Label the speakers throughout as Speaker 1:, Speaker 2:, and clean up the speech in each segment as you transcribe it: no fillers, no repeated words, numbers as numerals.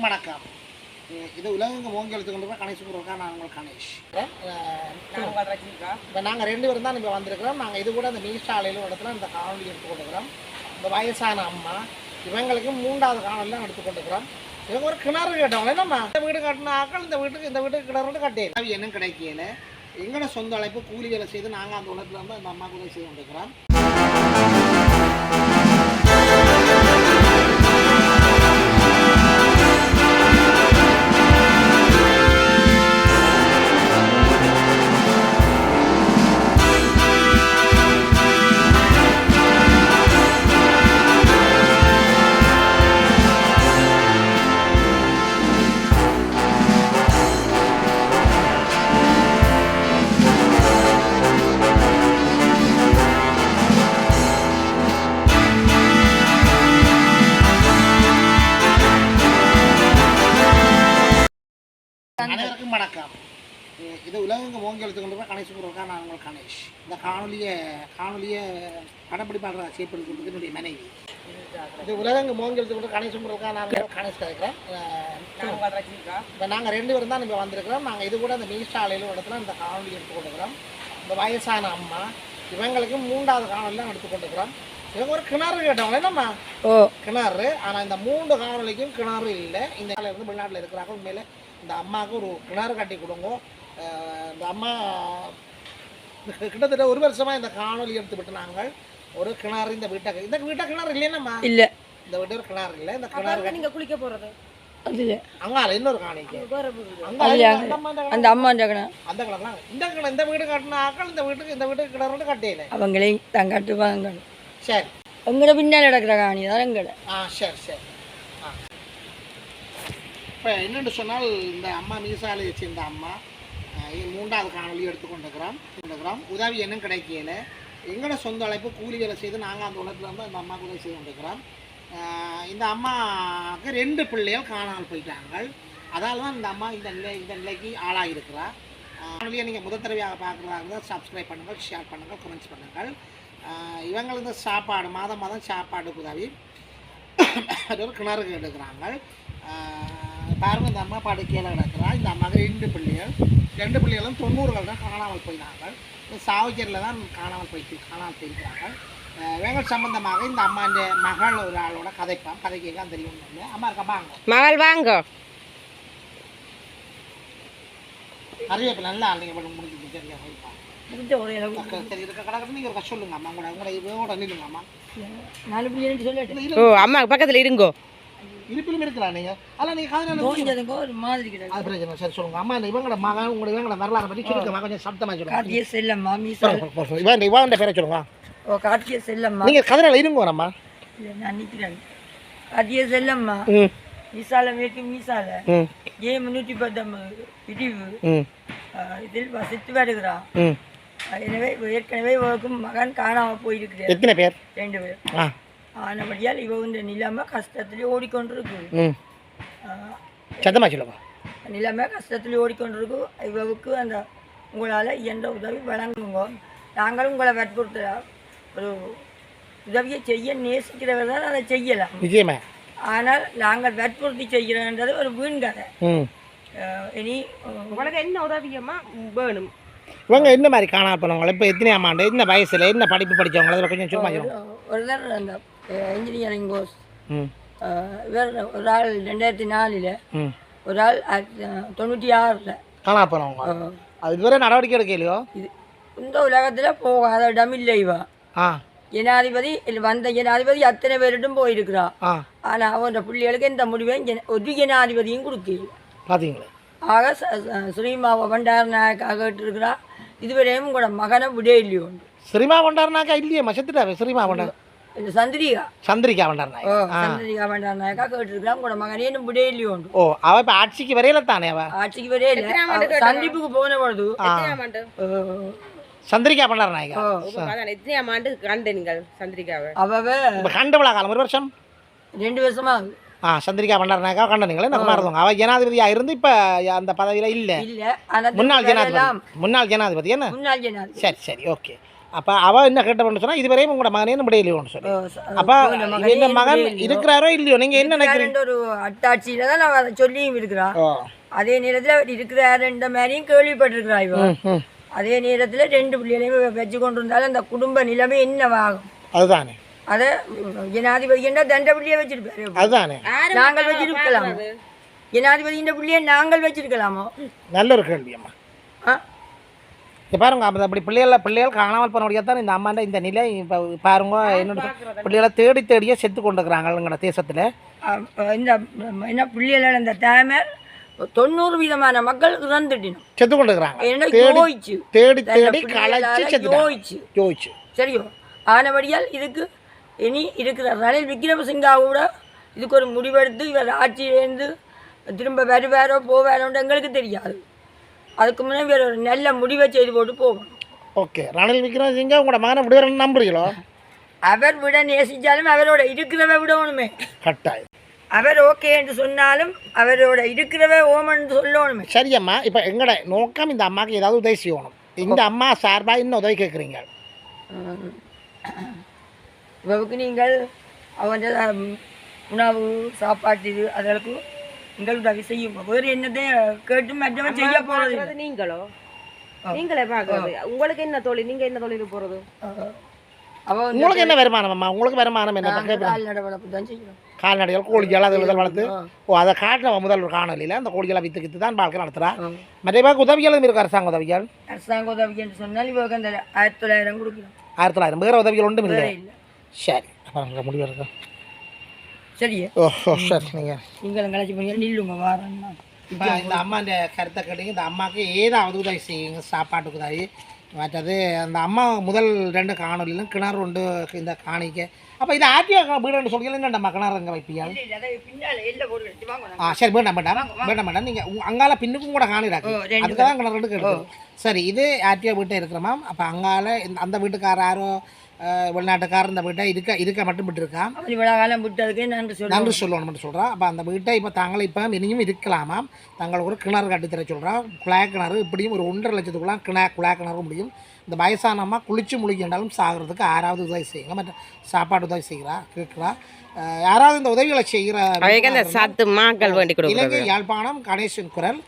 Speaker 1: அனைவருக்கும் வணக்கம். இது உலகெங்கும் ஓங்கி எழுத்துக்கொண்டு கணேஷ்குருக்கா. நான் உங்கள் கணேஷ். இப்போ நாங்கள் 2 பேரும் தான் இப்போ வந்திருக்கிறோம். நாங்கள் இது கூட அந்த மீசாலையில் இடத்துல இந்த காணொலி எடுத்துக்கொண்டுக்கிறோம். இந்த வயசான அம்மா இவங்களுக்கு 3வது காணொலிலாம் எடுத்துக்கொண்டுக்கிறோம். இவங்க ஒரு கிணறு கேட்டவங்களே நம்ம இந்த வீடு கட்டின ஆக்கள் இந்த வீட்டுக்கு கிணறு கட்டேன் என்னன்னு கிடைக்கல. எங்களோட சொந்த அழைப்பு கூலி வேலை செய்து நாங்கள் அந்த உலகத்தில் வந்து அந்த அம்மாவுக்கு உதவி செய்து கொண்டிருக்கிறோம். அனைவருக்கும் வணக்கம். இது உலகெங்கும் ஓங்கி எழுத்துக்கொண்டு கணேஷ்குருக்கா. நான் உங்கள் கணேஷ். இந்த காணொலியை படப்பிடிப்பாளர் செய்யப்படுறதுக்கு என்னுடைய மனைவி. இது உலகெங்கும் ஓங்கி எழுத்துக்கொண்டு கணேஷ்குருக்கா. நான் கணேஷ் கேட்குறேன். இப்போ நாங்கள் 2 பேரும் தான் இப்போ வந்திருக்கிறோம். நாங்கள் இது கூட அந்த மீசாலையில் இடத்துல இந்த காணொலி எடுத்துக்கொண்டுக்கிறோம். இந்த வயசான அம்மா இவங்களுக்கு 3வது காணொலிலாம் எடுத்துக்கொண்டுக்கிறோம். இவங்க ஒரு கிணறு கேட்டவங்களே நம்ம கிணறு. ஆனால் இந்த 3 காணொலிக்கும் கிணறு இல்லை. இந்த இருந்து வெளிநாட்டில் இருக்கிறாங்க. உண்மையில இந்த அம்மாவுக்கு ஒரு கிணறு கட்டி கொடுங்க. இந்த அம்மா கிட்டத்தட்ட 1 வருஷமாக இந்த காணொலி எடுத்துவிட்டு நாங்கள் ஒரு கிணறு இந்த வீட்டை கிணறு இல்லையாம்மா? இல்லை, இந்த வீட்டு ஒரு கிணறு இல்லை. இந்த கிணறு நீங்கள் குளிக்க போகிறது அங்கால இன்னொரு காணிக்கு அந்த அம்மா அந்த கிணறுலாம் இந்த வீடு கட்டின ஆக்கள் இந்த வீட்டுக்கு கிணறு கட்டையில அவங்களே தான் கட்டுவாங்க. சரி, எங்கட பின்னால் நடக்கிற காணி தான் எங்கட. சரி சரி. இப்போ என்னென்னு சொன்னால் இந்த அம்மா மீசாலை வச்சு இந்த அம்மா 3வது காணொலி எடுத்துக்கொண்டுக்கிறோம். உதவி என்னன்னு கிடைக்கல. எங்களோட சொந்த அழைப்பு கூலி வேலை செய்து நாங்கள் அந்த உலகத்தில் வந்து அந்த அம்மாவுக்கு உதவி செய்து கொண்டிருக்கிறோம். இந்த அம்மாவுக்கு 2 பிள்ளைகள் காணாமல் போயிட்டாங்க. அதால் தான் இந்த அம்மா இந்த நிலைக்கு ஆளாகிருக்கிறார். காணொலியை நீங்கள் முதல் தடவையாக பார்க்குறாங்க. சப்ஸ்கிரைப் பண்ணுங்கள், ஷேர் பண்ணுங்கள், கமெண்ட்ஸ் பண்ணுங்கள். இவங்களுக்கு சாப்பாடு மாதம் சாப்பாடுக்கு உதவி ஒரு கிணறு எடுக்கிறாங்க. பாருங்கள், இந்த அம்மா படுக்கையில் கிடக்கிறா. இந்த அம்மாவுக்கு 2 பிள்ளைகளும் 90கள் தான் காணாமல் போயினாங்க. சாவச்சேரியில் தான் காணாமல் போயிருக்கிறாங்க. வேங்கள் சம்பந்தமாக இந்த அம்மா இந்த மகள் ஒரு ஆளோட கதைக்கலாம் தெரியும். அம்மா இருக்கா வாங்க மகள் வாங்க. அறிவிப்பு நல்லா நீங்கள் முடிஞ்சு சரி இருக்க கடற்கரை நீங்கள் ஒரு சொல்லுங்க அம்மா. உங்களோட நில்லுங்க அம்மா. 4 பிள்ளைன்னு சொல்லிட்டு அம்மா பக்கத்தில் இருங்கோ. இருப்பிலும் இருக்கலாம் நீங்கள். அதெல்லாம் நீங்கள் ஒரு மாதிரி கிடையாது. அது பிரச்சனை. சரி சொல்லுங்க அம்மா. இவங்களோட மகன் இவங்களோட வரலாறு பற்றி சொல்லுங்க. கொஞ்சம் சப்தமாக சொல்லுங்க. கார்த்திய செல்லம்மா இவன் பேரை சொல்லுங்க. கார்த்திய செல்லம்மா. நீங்கள் கதிரையில் இருங்கோ நம்ம. நான் நிற்கிறேன். கார்த்திய செல்லம்மா மீசால மேற்கு மீசால 310 பிரிவு இதில் வசித்து வருகிறான். எனவே ஏற்கனவே இவருக்கும் மகன் காணாமல் போயிருக்கிறேன். எத்தனை பேர்? 2 பேர். ஆனபடியால் இவ இந்த நிலைமை கஷ்டத்துலேயே ஓடிக்கொண்டிருக்கு. சத்தமாக சொல்லுங்க. நிலைமை கஷ்டத்துலேயே ஓடிக்கொண்டிருக்கு. இவருக்கு அந்த உங்களால் இயன்ற உதவி வழங்குங்க. நாங்களும் உங்களை வற்புறுத்த ஒரு உதவியை செய்ய நேசிக்கிறவர் தான் அதை செய்யலாம் நிச்சயமா. ஆனால் நாங்கள் வற்புறுத்தி செய்கிறோன்றது ஒரு வீண் கதை. இனி உங்களுக்கு என்ன உதவியமா வேணும்? இவங்க என்ன மாதிரி காணாமல் போனவங்க? இப்போ எத்தனை ஆமாண்டு, என்ன வயசில், என்ன படிப்பு படித்தவங்க? அதில் கொஞ்சம் சும்மா ஒருத்தர் அந்த இன்ஜினியரிங் கோர்ஸ். ஒரு ஆள் 2004, ஒரு ஆள் 96 காணாமல் போனவங்க. அது இதுவரை நடவடிக்கை எடுக்கலையோ? இது இந்த உலகத்தில் போகாத இடம் இல்லை. இவா ஜனாதிபதி வந்த ஜனாதிபதி அத்தனை பேரிட்டும் போயிருக்கிறா. ஆனால் அவன் பிள்ளைகளுக்கு எந்த முடிவையும் ஒரு ஜனாதிபதியும் கொடுக்கல. பார்த்தீங்களா? ஆக ஸ்ரீமாவை பண்டாரநாயக்காக கேட்டுருக்கிறா. இதுவரையும் கூட மகனை விடே இல்லையோ. ஸ்ரீமா பண்டாரநாயக்கா இல்லையே மசத்துட்டாவே. ஸ்ரீமா பண்டார சந்திரிகா பண்டாரநாயக்கா கேட்டுருக்கிறா. உங்களோட மகனே இன்னும் விடே இல்லையோ. ஓ, அவ இப்போ ஆட்சிக்கு வரையில தானே? அவ ஆட்சிக்கு வரையில சந்திப்புக்கு போன பொழுது சந்திரிகா பண்டாரநாயக்கா எத்தனையாம் ஆண்டு கண்டீங்கள்? சந்திரிகாவை அவ கண்டவளா காலம் 1 வருஷம் 2 வருஷமா சந்திரிகா பண்டாரநாயக்கா கண்டனீங்களே. நம்ம மறந்துங்க. அவ ஜனாதிபதியாக இருந்து இப்போ அந்த பதவியில் இல்லை. முன்னாள் ஜனாதிபதி என்ன? சரி சரி ஓகே. அப்போ அவள் என்ன கேட்டவன்னு சொன்னால் இதுவரையும் உங்களோட மகனே நம்ம இல்லையோன்னு சொல்லி அப்போ இந்த மகன் இருக்கிறாரோ இல்லையோ நீங்கள் என்ன நினைக்கிறீங்க?
Speaker 2: ஒரு அட்டாட்சியில் தான் நான் அதை சொல்லியும் இருக்கிறான். அதே நேரத்தில் அவர் இருக்கிறாருன்ற மாதிரியும் கேள்விப்பட்டிருக்கிறா இவன். அதே நேரத்தில் 2 பிள்ளைகளையும் வச்சு கொண்டு இருந்தாலும் அந்த குடும்ப நிலைமை என்னவாகும்?
Speaker 1: அதுதானே
Speaker 2: அதை ஜனாதிபதி என்ற தண்ட பிள்ளையை வச்சிருப்பாரு.
Speaker 1: அதுதானே
Speaker 2: நாங்கள் வச்சிருக்கலாம். ஜனாதிபதியின் பிள்ளையை நாங்கள் வச்சிருக்கலாமோ?
Speaker 1: நல்ல ஒரு கேள்வி அம்மா. பாருங்க அப்போ அப்படி பிள்ளைகள் காணாமல் போன முடியாது தான் இந்த அம்மாண்ட இந்த நிலை. இப்போ பாருங்க என்னோட பிள்ளைகளை தேடியே செத்து கொண்டுருக்குறாங்க எங்களோட தேசத்தில்.
Speaker 2: இந்த என்ன பிள்ளைகள இந்த டைமர் 90% மக்கள் இறந்துட்டினோம்,
Speaker 1: செத்து கொண்டுருக்குறாங்க. யோசிச்சு
Speaker 2: சரியோ ஆனபடியால் இதுக்கு இனி இருக்கிற ரணில் விக்ரமசிங்கா கூட இதுக்கு ஒரு முடிவெடுத்து இவர் ஆட்சியிலேருந்து திரும்ப வருவாரோ போவாரோன்னு எங்களுக்கு தெரியாது. அதுக்கு முன்னாடி வேறு ஒரு நல்ல முடிவை செய்து போட்டு போகணும்.
Speaker 1: ஓகே, ரணில் விக்ரமசிங்கா உங்களோட மகனை விடுவாருன்னு நம்புறீங்களோ?
Speaker 2: அவர் விட நேசித்தாலும் அவரோட இருக்கிறவ விடணுமே கட்டாயம். அவர் ஓகே என்று சொன்னாலும் அவரோட இருக்கிறவ ஓமன்னு சொல்லணுமே.
Speaker 1: சரியம்மா, இப்போ எங்களோட நோக்கம் இந்த அம்மாவுக்கு ஏதாவது உதவி செய்யணும். இந்த அம்மா சார்பாக இன்னும் உதவி கேட்குறீங்க.
Speaker 2: இவருக்கு நீங்கள் அவங்க உணவு சாப்பாட்டு அதற்கு நீங்கள் உதவி செய்யும். வேறு என்னத்தை கேட்டு மற்றவன் செய்ய போகிறது
Speaker 3: நீங்களே பார்க்கறது. உங்களுக்கு என்ன தொழில்? நீங்கள் என்ன தொழில் போகிறது?
Speaker 1: உங்களுக்கு என்ன வருமானம் அம்மா? உங்களுக்கு வருமானம் என்ன?
Speaker 2: கால்நடை வளர்ப்பு தான் செய்யணும்.
Speaker 1: கால்நடைகள் கோழிகள் அது வளர்த்து அதை காட்டின முதல் ஒரு காணொலியில் அந்த கோழிகளை விற்று தான் வாழ்க்கை நடத்துகிறா. மற்ற உதவிகள் இருக்கு, அரசாங்க உதவிகள்.
Speaker 2: அரசாங்க உதவி என்று சொன்னால் இவங்க அந்த 1900 கொடுக்கலாம்.
Speaker 1: 1900 வேறு உதவிகள் ஒன்றும் இல்லை. சரி, அப்புறம் முடிவு இருக்கா?
Speaker 2: சரியா?
Speaker 1: சரி, நீங்கள்
Speaker 2: கலைச்சி பண்ணி நில்லுங்க வாரம்.
Speaker 1: இப்போ இந்த அம்மா இந்த கருத்தை கேட்டீங்க. இந்த அம்மாவுக்கு ஏதாவது உதவி செய்யுங்க, சாப்பாட்டுக்கு உதவி. மற்றது அந்த அம்மா முதல் 2 காணொலியிலும் கிணறு உண்டு இந்த காணிக்க. அப்போ இது ஆட்டியா வீடுன்னு சொல்லி என்னம்மா கிணறு அங்கே வைப்பியா? சரி, வேண்டாம். நீங்கள் அங்கால பின்னுக்கும் கூட காணிடாக்கு, அதுக்கு தான் கிணறு 2 கேட்குது. சரி, இது ஆட்டியா வீட்டை இருக்கிறோமா? அப்போ அங்கால அந்த வீட்டுக்கார யாரோ வெளிநாட்டுக்காரர் இந்த வீட்டை இருக்க மட்டும் விட்டுருக்கான். நன்றி சொல்லணும் மட்டும் சொல்கிறான். அப்போ அந்த வீட்டை இப்போ தாங்களை இப்போ இனியும் இருக்கலாமாம். தங்களுக்கு ஒரு கிணறு கட்டித்தர சொல்கிறான். குழாய் கிணறு இப்படியும் ஒரு 1.5 லட்சத்துக்குலாம் குழாய் கிணறு முடியும். இந்த வயசானம்மா குளிச்சு முழுகின்றாலும் சாகிறதுக்கு யாராவது உதவி செய்யுங்க. மற்ற சாப்பாடு உதவி செய்கிறா கேட்குறா. யாராவது இந்த உதவிகளை செய்கிற இலங்கை யாழ்ப்பாணம் கணேசன் குரல்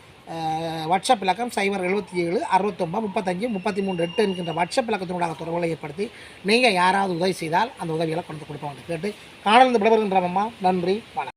Speaker 1: வாட்ஸ்அப் இலக்கம் 077 69 35 33 8 என்கின்ற வாட்ஸ்அப் இலக்கத்தினூடாக தொடர்புகளை ஏற்படுத்தி நீங்கள் யாராவது உதவி செய்தால் அந்த உதவிகளை கொண்டு கொடுப்போம் கேட்டு காணொலி விடைபெறுகின்றோம்மா. நன்றி, வணக்கம்.